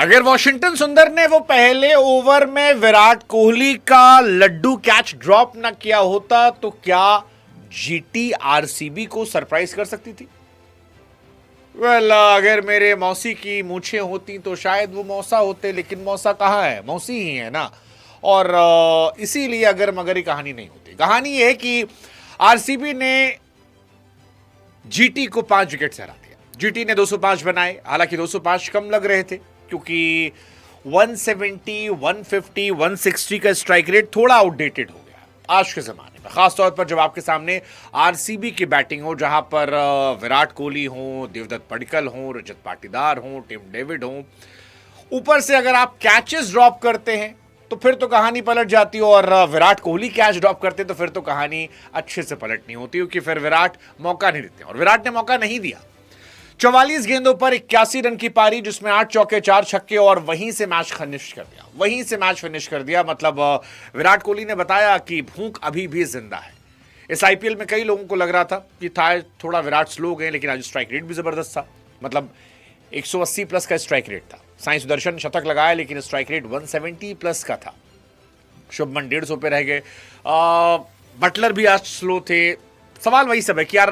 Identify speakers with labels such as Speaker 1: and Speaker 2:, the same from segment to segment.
Speaker 1: अगर वॉशिंगटन सुंदर ने वो पहले ओवर में विराट कोहली का लड्डू कैच ड्रॉप ना किया होता तो क्या जीटी आरसीबी को सरप्राइज कर सकती थी? अगर मेरे मौसी की मूछें होती तो शायद वो मौसा होते, लेकिन मौसा कहाँ है, मौसी ही है ना। और इसीलिए अगर मगर ही कहानी नहीं होती। कहानी ये है कि आरसीबी ने जीटी को 5 विकेट से हरा दिया। जीटी ने 205 बनाए, हालांकि 205 कम लग रहे थे क्योंकि 170, 150, 160 का स्ट्राइक रेट थोड़ा आउटडेटेड हो गया आज के जमाने में, खासतौर पर जब आपके सामने आरसीबी की बैटिंग हो, जहां पर विराट कोहली हो, देवदत्त पडिक्कल हो, रजत पाटीदार हो, टिम डेविड हो, ऊपर से अगर आप कैचेस ड्रॉप करते हैं तो फिर तो कहानी पलट जाती है, और विराट कोहली कैच ड्रॉप करते तो फिर तो कहानी अच्छे से पलटनी होती, क्योंकि फिर विराट मौका नहीं देते, और विराट ने मौका नहीं दिया। 44 गेंदों पर 81 रन की पारी, जिसमें 8 चौके 4 छक्के, और वहीं से मैच फिनिश कर दिया। मतलब विराट कोहली ने बताया कि भूख अभी भी जिंदा है। इस आईपीएल में कई लोगों को लग रहा था कि थोड़ा विराट स्लो गए, लेकिन आज स्ट्राइक रेट भी जबरदस्त था। मतलब 180 प्लस का स्ट्राइक रेट था। साई सुदर्शन शतक लगाया, लेकिन स्ट्राइक रेट 170 प्लस का था। शुभमन 150 पे रह गए। बटलर भी आज स्लो थे। सवाल वही सब है कि यार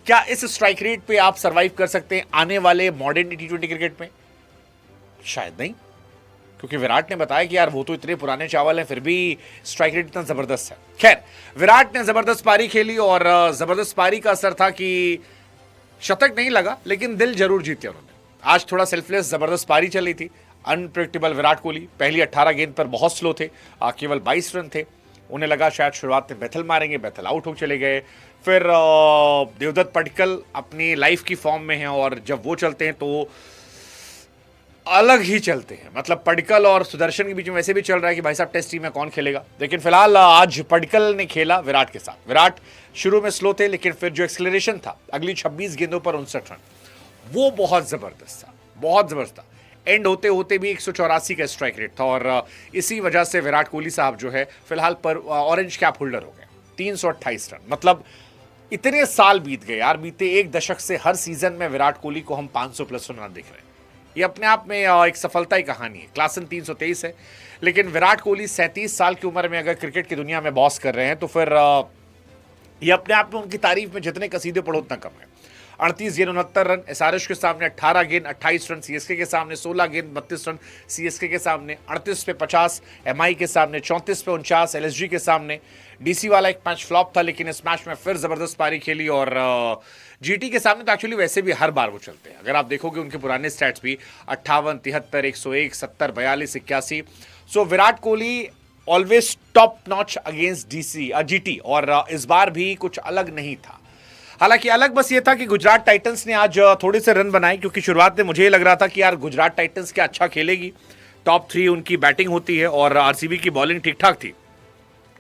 Speaker 1: क्या इस स्ट्राइक रेट पे आप सरवाइव कर सकते हैं आने वाले मॉडर्न टी20 क्रिकेट में? शायद नहीं, क्योंकि विराट ने बताया कि यार वो तो इतने पुराने चावल हैं, फिर भी स्ट्राइक रेट इतना जबरदस्त है। खैर, विराट ने जबरदस्त पारी खेली, और जबरदस्त पारी का असर था कि शतक नहीं लगा, लेकिन दिल जरूर जीते उन्होंने। आज थोड़ा सेल्फलेस जबरदस्त पारी चली थी। अनप्रेडिक्टेबल विराट कोहली पहली 18 गेंद पर बहुत स्लो थे, केवल 22 रन थे। उन्हें लगा शायद शुरुआत में बैथल मारेंगे, बैथल आउट हो चले गए। फिर देवदत्त पडिक्कल अपनी लाइफ की फॉर्म में हैं, और जब वो चलते हैं तो अलग ही चलते हैं। मतलब पडिक्कल और सुदर्शन के बीच में वैसे भी चल रहा है कि भाई साहब टेस्ट टीम में कौन खेलेगा, लेकिन फिलहाल आज पडिक्कल ने खेला विराट के साथ। विराट शुरू में स्लो थे, लेकिन फिर जो एक्सेलरेशन था अगली 26 गेंदों पर 59 रन, वो बहुत जबरदस्त था, बहुत जबरदस्त था। एंड होते होते भी 184 का स्ट्राइक रेट था, और इसी वजह से विराट कोहली साहब जो है फिलहाल पर ऑरेंज कैप होल्डर हो गए। 328 रन, मतलब इतने साल बीत गए यार, बीते एक दशक से हर सीजन में विराट कोहली को हम 500 प्लस रन देख रहे हैं। ये अपने आप में एक सफलता ही कहानी है। क्लासन 323 है, लेकिन विराट कोहली 37 साल की उम्र में अगर क्रिकेट की दुनिया में बॉस कर रहे हैं तो फिर ये अपने आप में उनकी तारीफ में जितने कसीदे पढ़ो उतना कम है। 38 गेंद 69 रन एसआरएच के सामने, 18 गेंद 28 रन सीएसके के सामने, 16 गेंद 32 रन सीएसके के सामने, 38 पे 50 एमआई के सामने, 34 पे 49 एलएसजी के सामने। डीसी वाला एक मैच फ्लॉप था, लेकिन इस मैच में फिर जबरदस्त पारी खेली, और जीटी के सामने तो एक्चुअली वैसे भी हर बार वो चलते हैं। अगर आप देखोगे उनके पुराने स्टैट्स भी 58, 73, 101, 70, 42, 81। So Virat Kohli always top notch against GT, और इस बार भी कुछ अलग नहीं था। हालांकि अलग बस ये था कि गुजरात टाइटंस ने आज थोड़े से रन बनाए, क्योंकि शुरुआत में मुझे लग रहा था कि यार गुजरात टाइटंस क्या अच्छा खेलेगी, टॉप 3 उनकी बैटिंग होती है, और आरसीबी की बॉलिंग ठीक ठाक थी।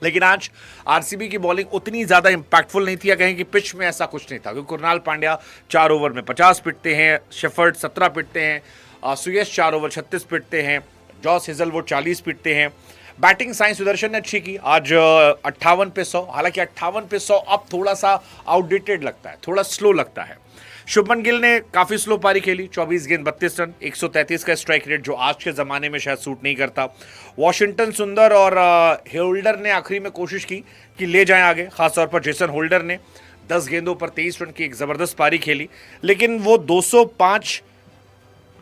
Speaker 1: लेकिन आज आरसीबी की बॉलिंग उतनी ज्यादा इंपैक्टफुल नहीं थी, या कहें कि पिच में ऐसा कुछ नहीं था, क्योंकि कुणाल पांड्या 4 ओवर में 50 पिटते हैं, शेफर्ड 17 पिटते हैं, सुयश 4 ओवर 36 पिटते हैं, जॉस हेजलवुड 40 पिटते हैं। बैटिंग साई सुदर्शन ने अच्छी की आज 58 पे 100। हालांकि 58 पे 100 अब थोड़ा सा आउटडेटेड लगता है, थोड़ा स्लो लगता है। शुभमन गिल ने काफी स्लो पारी खेली, 24 गेंद 32 रन, 133 का स्ट्राइक रेट, जो आज के जमाने में शायद सूट नहीं करता। वॉशिंगटन सुंदर और होल्डर ने आखिरी में कोशिश की कि ले जाएं आगे, खासतौर पर जेसन होल्डर ने 10 गेंदों पर 23 रन की एक जबरदस्त पारी खेली, लेकिन वो 205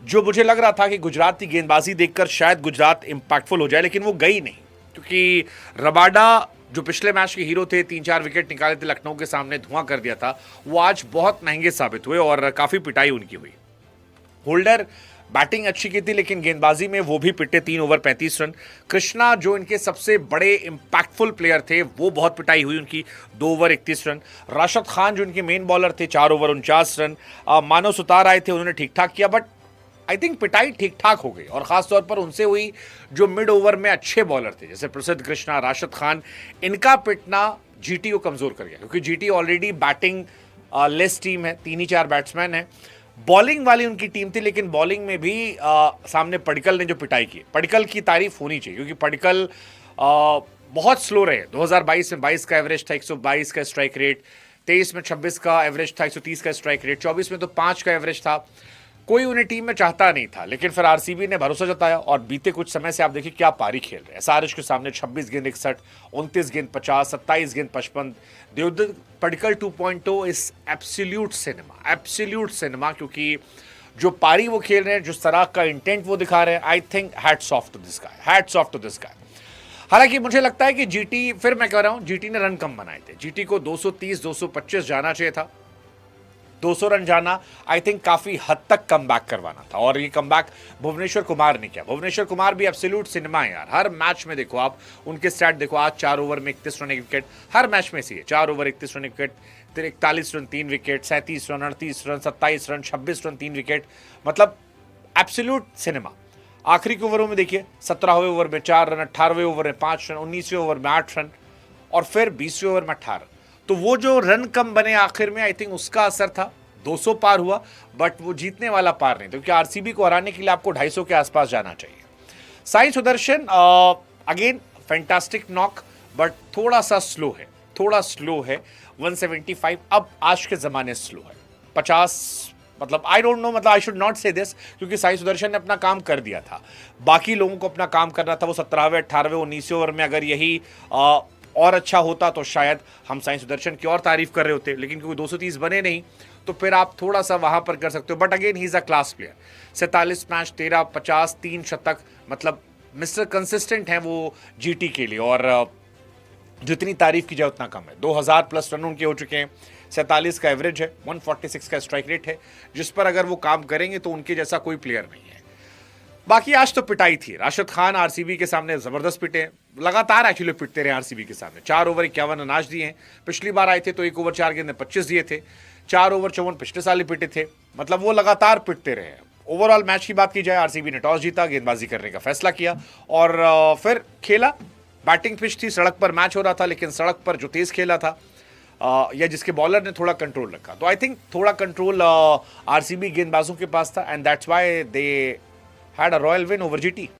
Speaker 1: जो मुझे लग रहा था कि गुजरात की गेंदबाजी देखकर शायद गुजरात इंपैक्टफुल हो जाए, लेकिन वो गई नहीं, क्योंकि रबाडा जो पिछले मैच के हीरो थे, 3-4 विकेट निकाले थे लखनऊ के सामने, धुआं कर दिया था, वो आज बहुत महंगे साबित हुए, और काफी पिटाई उनकी हुई। होल्डर बैटिंग अच्छी की थी, लेकिन गेंदबाजी में वो भी पिटे 3 ओवर 35 रन। कृष्णा जो इनके सबसे बड़े इंपैक्टफुल प्लेयर थे, वो बहुत पिटाई हुई उनकी, 2 ओवर 31 रन। राशिद खान जो इनके मेन बॉलर थे, 4 ओवर 49 रन। मानव सुतार आए थे, उन्होंने ठीक ठाक किया, बट आई थिंक पिटाई ठीक ठाक हो गई, और खासतौर पर उनसे हुई जो मिड ओवर में अच्छे बॉलर थे, जैसे प्रसिद्ध कृष्णा, राशिद खान। इनका पिटना जीटी को कमजोर कर गया, क्योंकि GT already batting less team है, 3 ही 4 बैट्समैन है। बॉलिंग वाली उनकी टीम थी, लेकिन बॉलिंग में भी सामने पडिक्कल ने जो पिटाई की, पडिक्कल की तारीफ होनी चाहिए, क्योंकि पडिक्कल बहुत स्लो रहे। 2022 में 22 का एवरेज था, 122 का स्ट्राइक रेट, 23 में 26 का एवरेज था, 130 का स्ट्राइक रेट, 24 में तो 5 का एवरेज था। कोई उन्हें टीम में चाहता नहीं था, लेकिन फिर आरसीबी ने भरोसा जताया और बीते कुछ समय से आप देखिए क्या पारी खेल रहे हैं। एसआरएच के सामने 26 गेंद 61, 29 गेंद 50, 27 गेंद 55। Devdutt Padikkal 2.0 is absolute cinema, क्योंकि जो पारी वो खेल रहे हैं, जो तरह का इंटेंट वो दिखा रहे हैं, I think hats off to this guy. हालांकि मुझे लगता है कि जीटी, फिर मैं कह रहा हूं, जीटी ने रन कम बनाए थे। जीटी को 230 225 जाना चाहिए था, 200 रन जाना आई थिंक काफी हद तक कमबैक करवाना था, और ये कमबैक भुवनेश्वर कुमार ने किया। भुवनेश्वर कुमार भी एब्सोल्यूट सिनेमा है यार। हर मैच में देखो आप उनके स्टैट देखो, आज 4 ओवर में 31 रन 1 विकेट, हर मैच में से है 4 over 31 run 1 wicket, 41 run 3 wicket, 37 run 38 run 27 run 26 run 3 wicket, मतलब एब्सोल्यूट सिनेमा। आखिरी के ओवरों में देखिए 17वें ओवर में 4 रन, 18वें ओवर में 5 रन, 19वें ओवर में 8 रन और फिर 20वें ओवर में 18। तो वो जो रन कम बने आखिर में, आई थिंक उसका असर था। 200 पार हुआ, बट वो जीतने वाला पार नहीं, क्योंकि आरसीबी को हराने के लिए आपको 250 के आसपास जाना चाहिए। Sai Sudarshan again fantastic knock, but थोड़ा स्लो है। 175 अब आज के जमाने स्लो है। 50 मतलब आई डोंट नो, मतलब आई शुड नॉट से दिस, क्योंकि साई सुदर्शन ने अपना काम कर दिया था। बाकी लोगों को अपना काम करना था। वो 17वें 18वें 19वें ओवर में अगर यही और अच्छा होता तो शायद हम साई सुदर्शन की और तारीफ कर रहे होते, लेकिन क्योंकि 230 बने नहीं तो फिर आप थोड़ा सा वहां पर कर सकते हो। But again he is a class player. 47 match 13 50 3 शतक, मतलब मिस्टर कंसिस्टेंट है वो जीटी के लिए, और जितनी तारीफ की जाए उतना कम है। 2000 प्लस रन उनके हो चुके हैं, 47 का एवरेज है, 146 का स्ट्राइक रेट है, जिस पर अगर वो काम करेंगे तो उनके जैसा कोई प्लेयर नहीं है। बाकी आज तो पिटाई थी। राशिद खान आरसीबी के सामने जबरदस्त पिटे, लगातार एक्चुअली पिटते रहे आरसीबी के सामने। 4 ओवर 51 अनाज दिए हैं। पिछली बार आए थे तो 1 ओवर 4 गेंद में 25 दिए थे। 4 ओवर 54 पिछले साल ही पिटे थे, मतलब वो लगातार पिटते रहे। ओवरऑल मैच की बात की जाए, आरसीबी ने टॉस जीता, गेंदबाजी करने का फैसला किया और फिर खेला। बैटिंग पिच थी, सड़क पर मैच हो रहा था, लेकिन सड़क पर जो तेज खेला था या जिसके बॉलर ने थोड़ा कंट्रोल रखा, तो आई थिंक थोड़ा कंट्रोल आरसीबी गेंदबाजों के पास था, and that's why they had a royal win over GT.